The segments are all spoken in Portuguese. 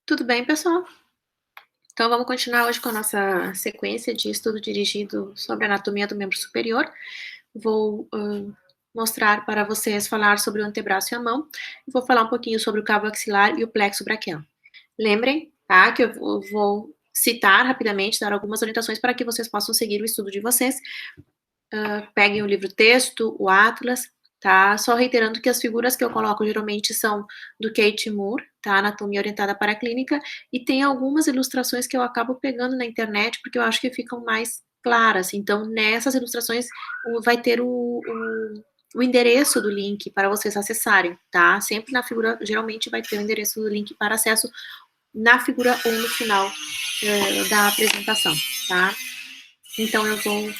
Tudo bem, pessoal? Então vamos continuar hoje com a nossa sequência de estudo dirigido sobre a anatomia do membro superior. Vou mostrar para vocês falar sobre o antebraço e a mão. E vou falar um pouquinho sobre o cabo axilar e o plexo braquial. Lembrem, tá, que eu vou citar rapidamente, dar algumas orientações para que vocês possam seguir o estudo de vocês. Peguem o livro texto, o atlas, tá? Só reiterando que as figuras que eu coloco geralmente são do Kate Moore, tá? Anatomia orientada para a clínica, e tem algumas ilustrações que eu acabo pegando na internet, porque eu acho que ficam mais claras. Então, nessas ilustrações vai ter o endereço do link para vocês acessarem, tá? Sempre na figura, geralmente vai ter o endereço do link para acesso na figura ou no final da apresentação, tá? Então, eu vou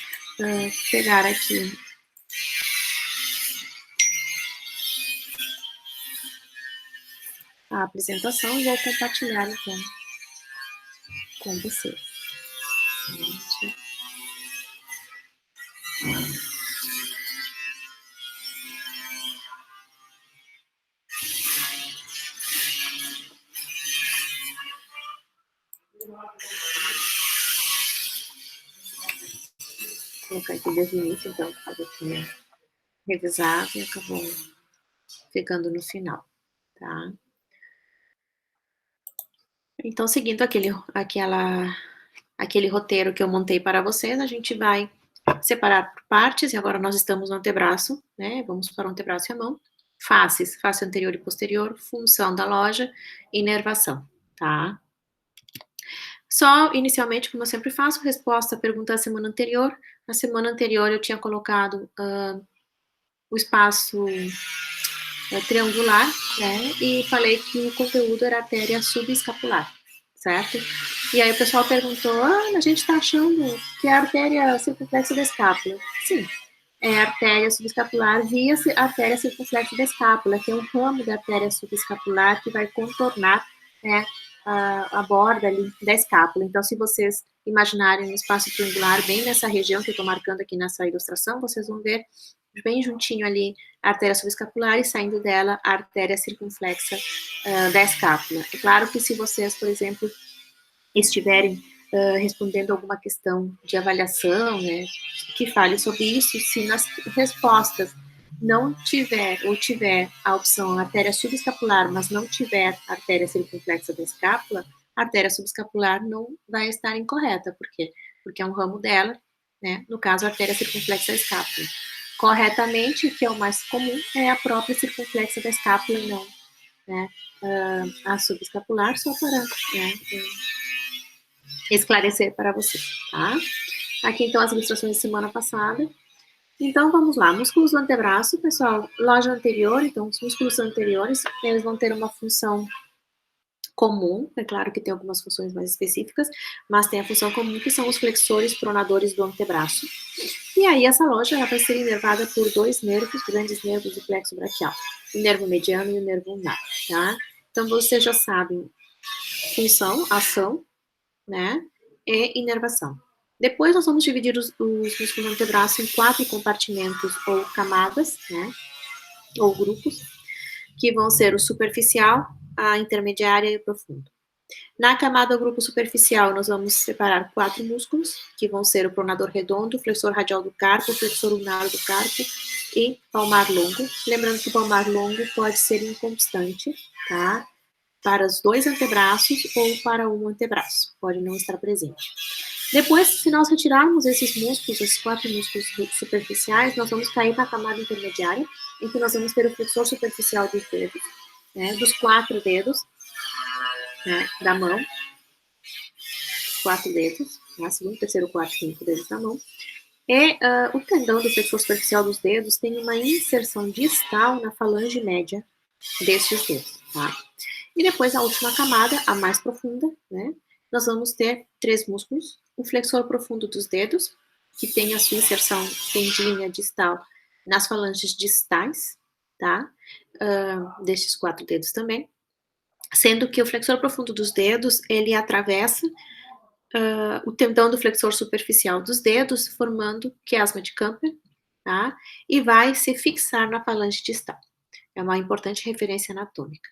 pegar aqui a apresentação e vou compartilhar, então, com vocês. Vou colocar aqui desde o início, então, para você revisar e acabou ficando no final, tá? Então, seguindo aquele roteiro que eu montei para vocês, a gente vai separar por partes, e agora nós estamos no antebraço, né? Vamos para o antebraço e a mão. Faces, face anterior e posterior, função da loja, inervação, tá? Só, inicialmente, como eu sempre faço, resposta à pergunta da semana anterior. Na semana anterior eu tinha colocado o espaço triangular, né, e falei que o conteúdo era artéria subescapular, certo? E aí o pessoal perguntou, a gente tá achando que é a artéria circunflexa da escápula. Sim, é a artéria subescapular via artéria circunflexa da escápula, que é um ramo da artéria subescapular que vai contornar, né, a borda ali da escápula. Então, se vocês imaginarem um espaço triangular bem nessa região que eu estou marcando aqui nessa ilustração, vocês vão ver bem juntinho ali a artéria subescapular e saindo dela a artéria circunflexa da escápula. É claro que se vocês, por exemplo, estiverem respondendo alguma questão de avaliação, né, que fale sobre isso, se nas respostas não tiver, ou tiver a opção artéria subescapular, mas não tiver artéria circunflexa da escápula, a artéria subescapular não vai estar incorreta. Por quê? Porque é um ramo dela, né, no caso, a artéria circunflexa da escápula. Corretamente, que é o mais comum, é a própria circunflexa da escápula e não, né, a subescapular, só para, né, esclarecer para vocês, tá? Aqui, então, as ilustrações da semana passada. Então, vamos lá. Músculos do antebraço, pessoal, loja anterior, então, os músculos anteriores, eles vão ter uma função comum, é claro que tem algumas funções mais específicas, mas tem a função comum que são os flexores pronadores do antebraço. E aí, essa loja ela vai ser inervada por dois nervos, grandes nervos do plexo braquial, o nervo mediano e o nervo ulnar, tá? Então, vocês já sabem função, ação, né, e inervação. Depois nós vamos dividir os músculos do antebraço em 4 compartimentos ou camadas, né, ou grupos, que vão ser o superficial, a intermediária e o profundo. Na camada ou grupo superficial, nós vamos separar 4 músculos, que vão ser o pronador redondo, o flexor radial do carpo, o flexor ulnar do carpo e palmar longo. Lembrando que o palmar longo pode ser inconstante, tá? Para os dois antebraços ou para um antebraço, pode não estar presente. Depois, se nós retirarmos esses músculos, esses 4 músculos superficiais, nós vamos cair na camada intermediária, em que nós vamos ter o flexor superficial dos dedos, né, dos 4 dedos, né, da mão, 4 dedos, né, segundo, terceiro, quarto, 5 dedos da mão. E o tendão do flexor superficial dos dedos tem uma inserção distal na falange média destes dedos, tá? E depois a última camada, a mais profunda, né? Nós vamos ter 3 músculos, o flexor profundo dos dedos, que tem a sua inserção tendínea distal nas falanges distais, tá? Destes 4 dedos também. Sendo que o flexor profundo dos dedos, ele atravessa o tendão do flexor superficial dos dedos, formando quiasma de Camper, tá? E vai se fixar na falange distal. É uma importante referência anatômica.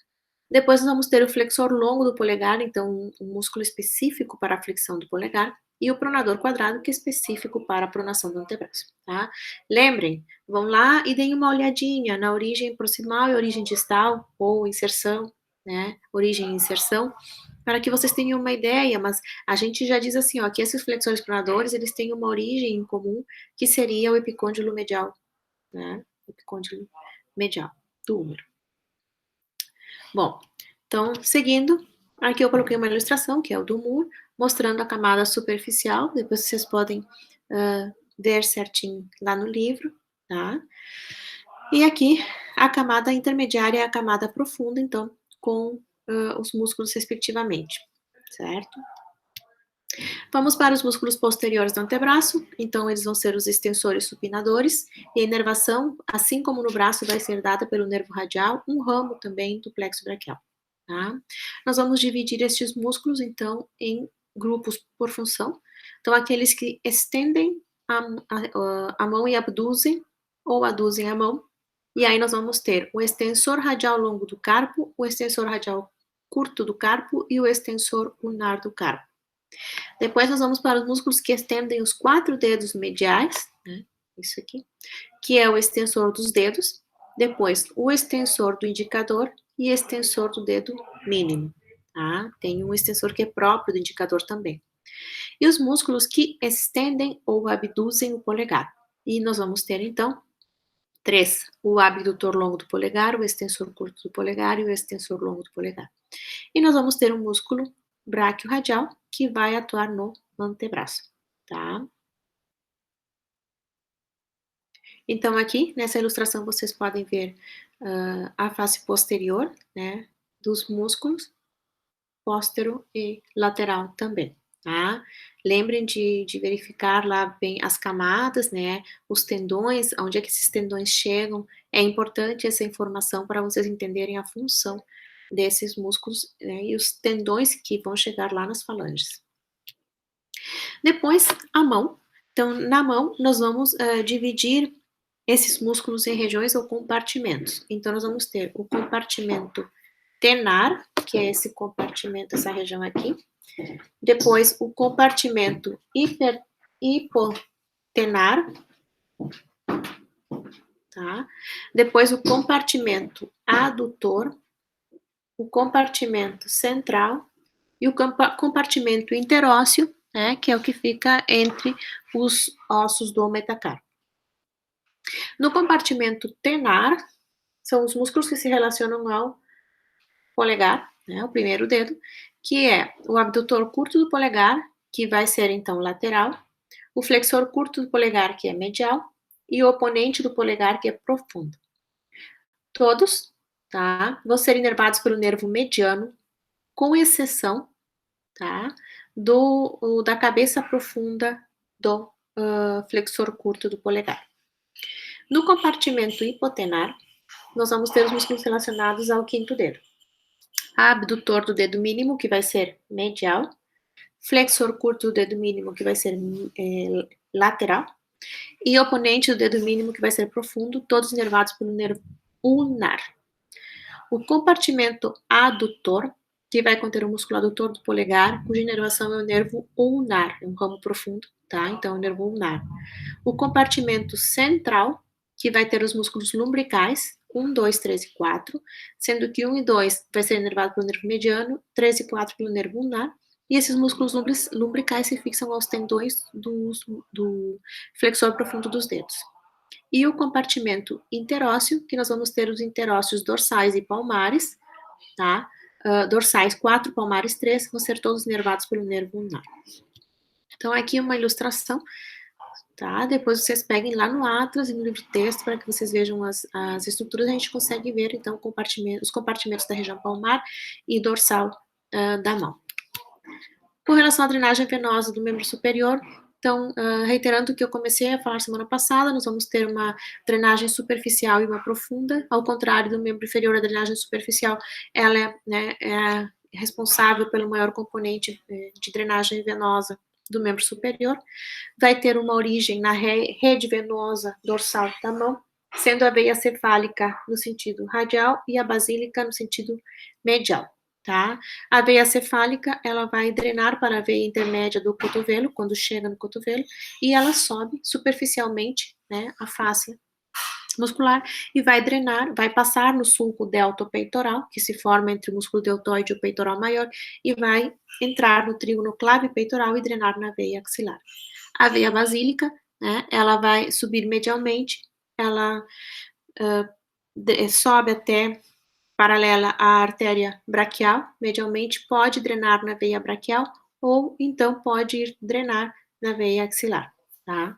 Depois nós vamos ter o flexor longo do polegar, então um músculo específico para a flexão do polegar, e o pronador quadrado, que é específico para a pronação do antebraço, tá? Lembrem, vão lá e deem uma olhadinha na origem proximal e origem distal, ou inserção, né? Origem e inserção, para que vocês tenham uma ideia, mas a gente já diz assim, ó, que esses flexores pronadores, eles têm uma origem em comum, que seria o epicôndilo medial, né? Epicôndilo medial do húmero. Bom, então, seguindo, aqui eu coloquei uma ilustração, que é o do Moore, mostrando a camada superficial, depois vocês podem ver certinho lá no livro, tá? E aqui, a camada intermediária é a camada profunda, então, com os músculos respectivamente, certo? Vamos para os músculos posteriores do antebraço, então eles vão ser os extensores supinadores, e a inervação, assim como no braço, vai ser dada pelo nervo radial, um ramo também do plexo braquial. Tá? Nós vamos dividir estes músculos, então, em grupos por função. Então, aqueles que estendem a mão e abduzem, ou aduzem a mão. E aí nós vamos ter o extensor radial longo do carpo, o extensor radial curto do carpo e o extensor ulnar do carpo. Depois nós vamos para os músculos que estendem os 4 dedos mediais, né? Isso aqui, que é o extensor dos dedos. Depois, o extensor do indicador e extensor do dedo mínimo, tá? Tem um extensor que é próprio do indicador também. E os músculos que estendem ou abduzem o polegar. E nós vamos ter, então, 3. O abdutor longo do polegar, o extensor curto do polegar e o extensor longo do polegar. E nós vamos ter um músculo braquio-radial que vai atuar no antebraço, tá? Então, aqui, nessa ilustração, vocês podem ver a face posterior, né, dos músculos, póstero e lateral também, tá? Lembrem de verificar lá bem as camadas, né, os tendões, onde é que esses tendões chegam. É importante essa informação para vocês entenderem a função desses músculos, né, e os tendões que vão chegar lá nas falanges. Depois, a mão. Então, na mão, nós vamos dividir esses músculos em regiões ou compartimentos. Então, nós vamos ter o compartimento tenar, que é esse compartimento, essa região aqui. Depois, o compartimento hipotenar, tá? Depois, o compartimento adutor, o compartimento central e o compartimento interósseo, né, que é o que fica entre os ossos do metacarpo. No compartimento tenar, são os músculos que se relacionam ao polegar, né, o primeiro dedo, que é o abdutor curto do polegar, que vai ser então lateral, o flexor curto do polegar, que é medial, e o oponente do polegar, que é profundo. Todos, tá, vão ser inervados pelo nervo mediano, com exceção, tá, da cabeça profunda do flexor curto do polegar. No compartimento hipotenar, nós vamos ter os músculos relacionados ao quinto dedo. Abdutor do dedo mínimo, que vai ser medial. Flexor curto do dedo mínimo, que vai ser lateral. E oponente do dedo mínimo, que vai ser profundo, todos inervados pelo nervo ulnar. O compartimento adutor, que vai conter o músculo adutor do polegar, cuja inervação é o nervo ulnar, é um ramo profundo, tá? Então, é o nervo ulnar. O compartimento central, que vai ter os músculos lumbricais, 1, 2, 3 e 4, sendo que 1 e 2 vai ser inervado pelo nervo mediano, 3 e 4 pelo nervo ulnar, e esses músculos lumbricais se fixam aos tendões do flexor profundo dos dedos. E o compartimento interósseo, que nós vamos ter os interósseos dorsais e palmares, tá? Dorsais 4, palmares 3, vão ser todos inervados pelo nervo ulnar. Então, aqui uma ilustração, tá? Depois vocês peguem lá no Atlas e no livro de texto para que vocês vejam as estruturas, a gente consegue ver, então, os compartimentos da região palmar e dorsal da mão. Com relação à drenagem venosa do membro superior, então, reiterando o que eu comecei a falar semana passada, nós vamos ter uma drenagem superficial e uma profunda, ao contrário do membro inferior, a drenagem superficial, ela é responsável pelo maior componente de drenagem venosa do membro superior, vai ter uma origem na rede venosa dorsal da mão, sendo a veia cefálica no sentido radial e a basílica no sentido medial, tá? A veia cefálica, ela vai drenar para a veia intermédia do cotovelo, quando chega no cotovelo, e ela sobe superficialmente, né, a face muscular e vai drenar, vai passar no sulco deltopeitoral, que se forma entre o músculo deltoide e o peitoral maior, e vai entrar no trígono clave-peitoral e drenar na veia axilar. A veia basílica, né, ela vai subir medialmente, ela sobe até paralela à artéria braquial, medialmente, pode drenar na veia braquial ou então pode ir drenar na veia axilar, tá?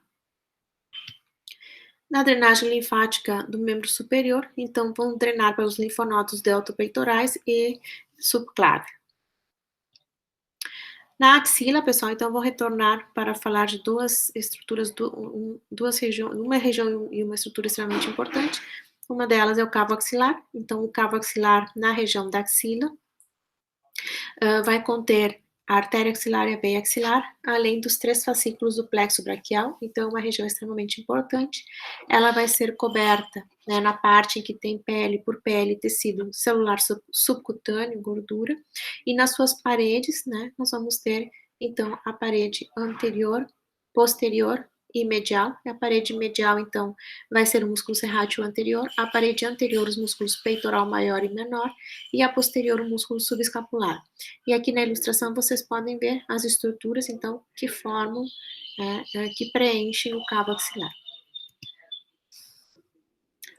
Na drenagem linfática do membro superior, então vão drenar pelos linfonodos deltopeitorais e subclave. Na axila, pessoal, então vou retornar para falar de duas estruturas, duas regiões, uma região e uma estrutura extremamente importante. Uma delas é o cavo axilar, então o cavo axilar na região da axila vai conter a artéria axilar e a veia axilar, além dos 3 fascículos do plexo braquial, então é uma região extremamente importante. Ela vai ser coberta, né, na parte em que tem pele por pele, tecido celular subcutâneo, gordura, e nas suas paredes, né, nós vamos ter, então, a parede anterior, posterior e medial. A parede medial, então, vai ser o músculo serrátil anterior, a parede anterior, os músculos peitoral maior e menor, e a posterior, o músculo subescapular. E aqui na ilustração vocês podem ver as estruturas, então, que formam, que preenchem o cabo axilar.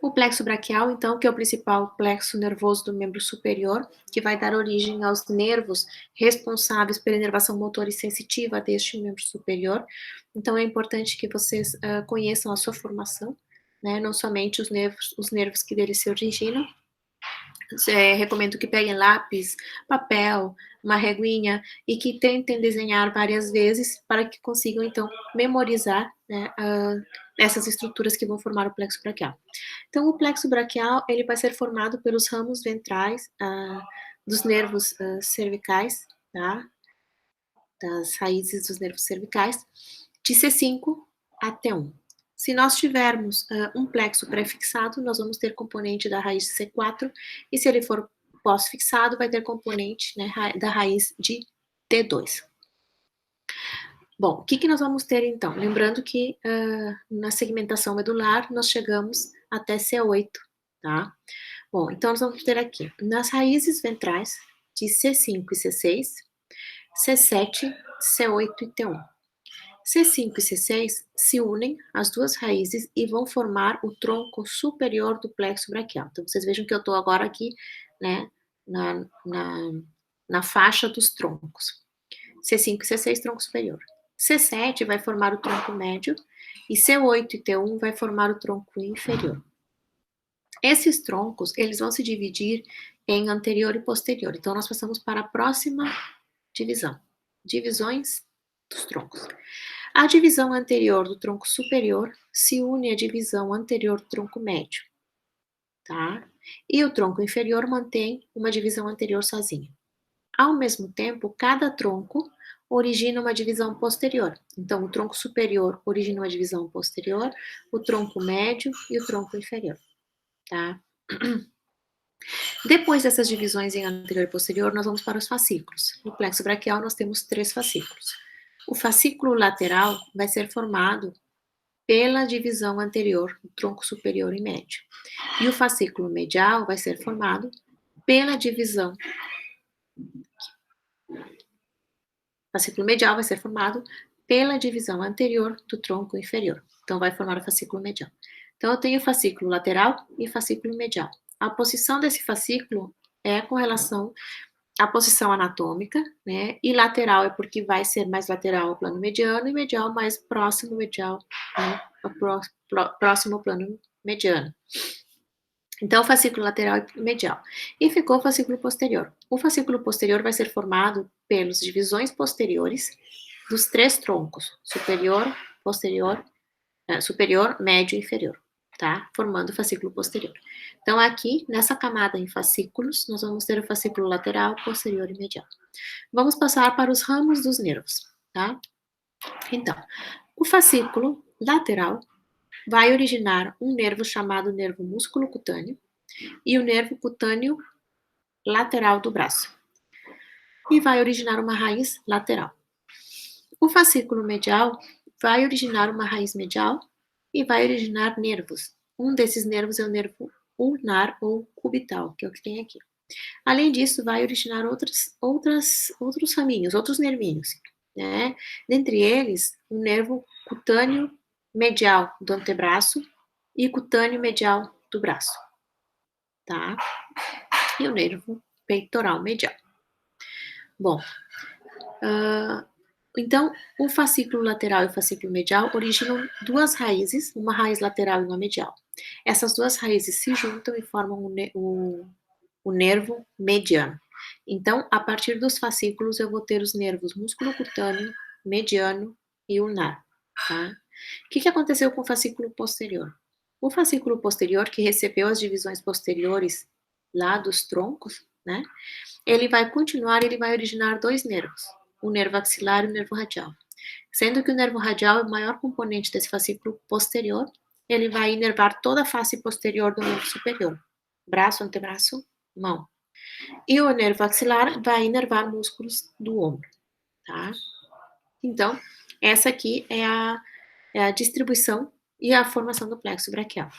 O plexo braquial, então, que é o principal plexo nervoso do membro superior, que vai dar origem aos nervos responsáveis pela inervação motora e sensitiva deste membro superior. Então, é importante que vocês conheçam a sua formação, né, não somente os nervos que dele se originam. Recomendo que peguem lápis, papel, uma reguinha e que tentem desenhar várias vezes para que consigam, então, memorizar, né, essas estruturas que vão formar o plexo braquial. Então, o plexo braquial, ele vai ser formado pelos ramos ventrais dos nervos cervicais, tá? Das raízes dos nervos cervicais, de C5 a T1. Se nós tivermos um plexo pré-fixado, nós vamos ter componente da raiz de C4, e se ele for pós-fixado, vai ter componente, né, da raiz de T2. Bom, o que nós vamos ter então? Lembrando que na segmentação medular nós chegamos até C8, tá? Bom, então nós vamos ter aqui, nas raízes ventrais de C5 e C6, C7, C8 e T1. C5 e C6 se unem as duas raízes e vão formar o tronco superior do plexo braquial. Então, vocês vejam que eu estou agora aqui, né, na faixa dos troncos. C5 e C6, tronco superior. C7 vai formar o tronco médio e C8 e T1 vai formar o tronco inferior. Esses troncos, eles vão se dividir em anterior e posterior. Então, nós passamos para a próxima divisão. Divisões dos troncos. A divisão anterior do tronco superior se une à divisão anterior do tronco médio, tá? E o tronco inferior mantém uma divisão anterior sozinho. Ao mesmo tempo, cada tronco origina uma divisão posterior. Então, o tronco superior origina uma divisão posterior, o tronco médio e o tronco inferior, tá? Depois dessas divisões em anterior e posterior, nós vamos para os fascículos. No plexo braquial, nós temos 3 fascículos. O fascículo lateral vai ser formado pela divisão anterior, do tronco superior e médio. E o fascículo medial vai ser formado pela divisão. O fascículo medial vai ser formado pela divisão anterior do tronco inferior. Então, vai formar o fascículo medial. Então, eu tenho fascículo lateral e fascículo medial. A posição desse fascículo é com relação à posição anatômica, né? E lateral é porque vai ser mais lateral ao plano mediano e medial mais próximo medial, né? Próximo ao plano mediano. Então, fascículo lateral e medial. E ficou o fascículo posterior. O fascículo posterior vai ser formado pelas divisões posteriores dos 3 troncos, superior, posterior, superior, médio e inferior, tá? Formando o fascículo posterior. Então, aqui, nessa camada em fascículos, nós vamos ter o fascículo lateral, posterior e medial. Vamos passar para os ramos dos nervos, tá? Então, o fascículo lateral vai originar um nervo chamado nervo músculo cutâneo e o nervo cutâneo lateral do braço. E vai originar uma raiz lateral. O fascículo medial vai originar uma raiz medial e vai originar nervos. Um desses nervos é o nervo ulnar ou cubital, que é o que tem aqui. Além disso, vai originar outros raminhos, outros nervinhos, né? Dentre eles, o nervo cutâneo medial do antebraço e cutâneo medial do braço, tá? E o nervo peitoral medial. Bom, então, o fascículo lateral e o fascículo medial originam duas raízes, uma raiz lateral e uma medial. Essas duas raízes se juntam e formam o nervo mediano. Então, a partir dos fascículos, eu vou ter os nervos músculo cutâneo, mediano e ulnar, tá? O que aconteceu com o fascículo posterior? O fascículo posterior, que recebeu as divisões posteriores lá dos troncos, né? Ele vai continuar, ele vai originar dois nervos, o nervo axilar e o nervo radial. Sendo que o nervo radial é o maior componente desse fascículo posterior, ele vai inervar toda a face posterior do nervo superior, braço, antebraço, mão. E o nervo axilar vai inervar músculos do ombro, tá? Então, essa aqui é a distribuição e a formação do plexo braquial.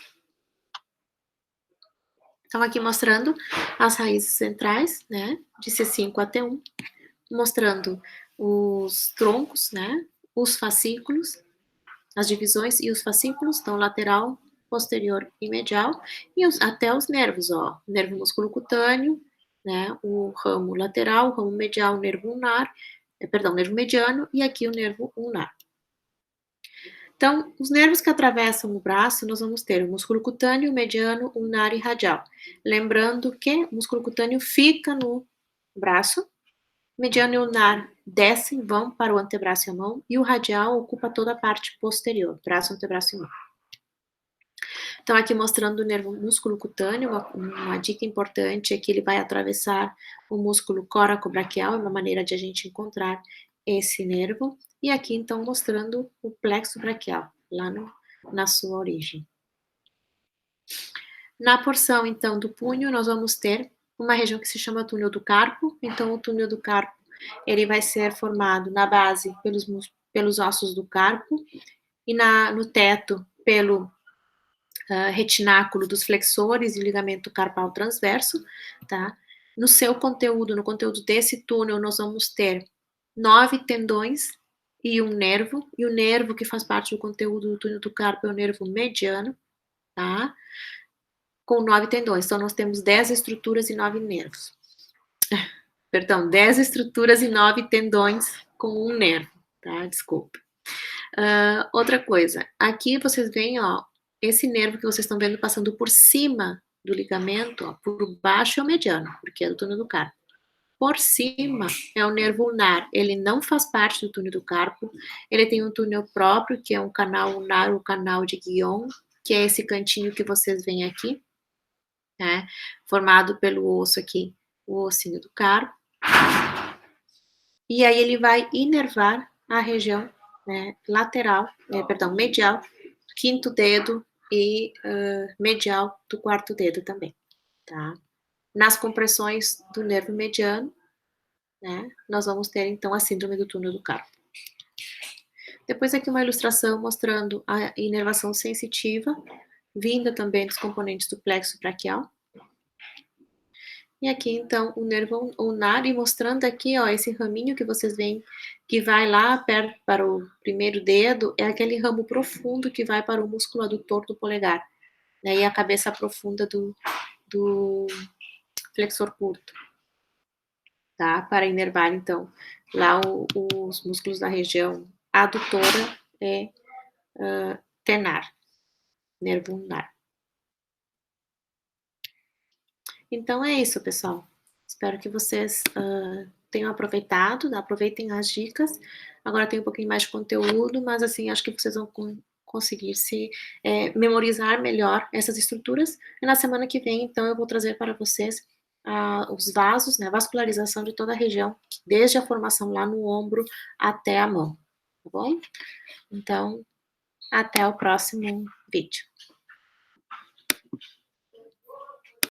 Então, aqui mostrando as raízes centrais, né, de C5 a T1, mostrando os troncos, né, os fascículos, as divisões e os fascículos, então lateral, posterior e medial, e até os nervos, ó, nervo músculo cutâneo, né, o ramo lateral, o ramo medial, o nervo ulnar, nervo mediano, e aqui o nervo ulnar. Então, os nervos que atravessam o braço, nós vamos ter o músculo cutâneo, mediano, ulnar e radial. Lembrando que o músculo cutâneo fica no braço, mediano e ulnar descem, vão para o antebraço e a mão, e o radial ocupa toda a parte posterior, braço, antebraço e mão. Então, aqui mostrando o nervo músculo cutâneo, uma dica importante é que ele vai atravessar o músculo coracobraquial, é uma maneira de a gente encontrar esse nervo, e aqui, então, mostrando o plexo braquial, lá na sua origem. Na porção, então, do punho, nós vamos ter uma região que se chama túnel do carpo, então o túnel do carpo, ele vai ser formado na base pelos ossos do carpo, e no teto pelo retináculo dos flexores e ligamento carpal transverso, tá? No conteúdo desse túnel, nós vamos ter 9 tendões e um nervo, e o nervo que faz parte do conteúdo do túnel do carpo é o nervo mediano, tá? Com 9 tendões, então nós temos 10 estruturas e 9 nervos. Perdão, 10 estruturas e 9 tendões com um nervo, tá? Desculpa. Outra coisa, aqui vocês veem, ó, esse nervo que vocês estão vendo passando por cima do ligamento, ó, por baixo é o mediano, porque é do túnel do carpo. Por cima é o nervo ulnar, ele não faz parte do túnel do carpo, ele tem um túnel próprio, que é um canal ulnar, o canal de Guion, que é esse cantinho que vocês veem aqui, né, formado pelo osso aqui, o ossinho do carpo. E aí ele vai inervar a região, né, medial, quinto dedo e medial do quarto dedo também, tá? Nas compressões do nervo mediano, né, nós vamos ter então a síndrome do túnel do carpo. Depois aqui uma ilustração mostrando a inervação sensitiva, vinda também dos componentes do plexo braquial. E aqui, então, o nervo ulnar, e mostrando aqui, ó, esse raminho que vocês veem, que vai lá perto para o primeiro dedo, é aquele ramo profundo que vai para o músculo adutor do polegar, né, e a cabeça profunda do flexor curto, tá? Para inervar, então, lá os músculos da região adutora e tenar, nervo ulnar. Então é isso, pessoal. Espero que vocês tenham aproveitado, aproveitem as dicas. Agora tem um pouquinho mais de conteúdo, mas assim, acho que vocês vão conseguir se memorizar melhor essas estruturas. E na semana que vem, então, eu vou trazer para vocês os vasos, né, a vascularização de toda a região, desde a formação lá no ombro até a mão, tá bom? Então, até o próximo vídeo. vídeo.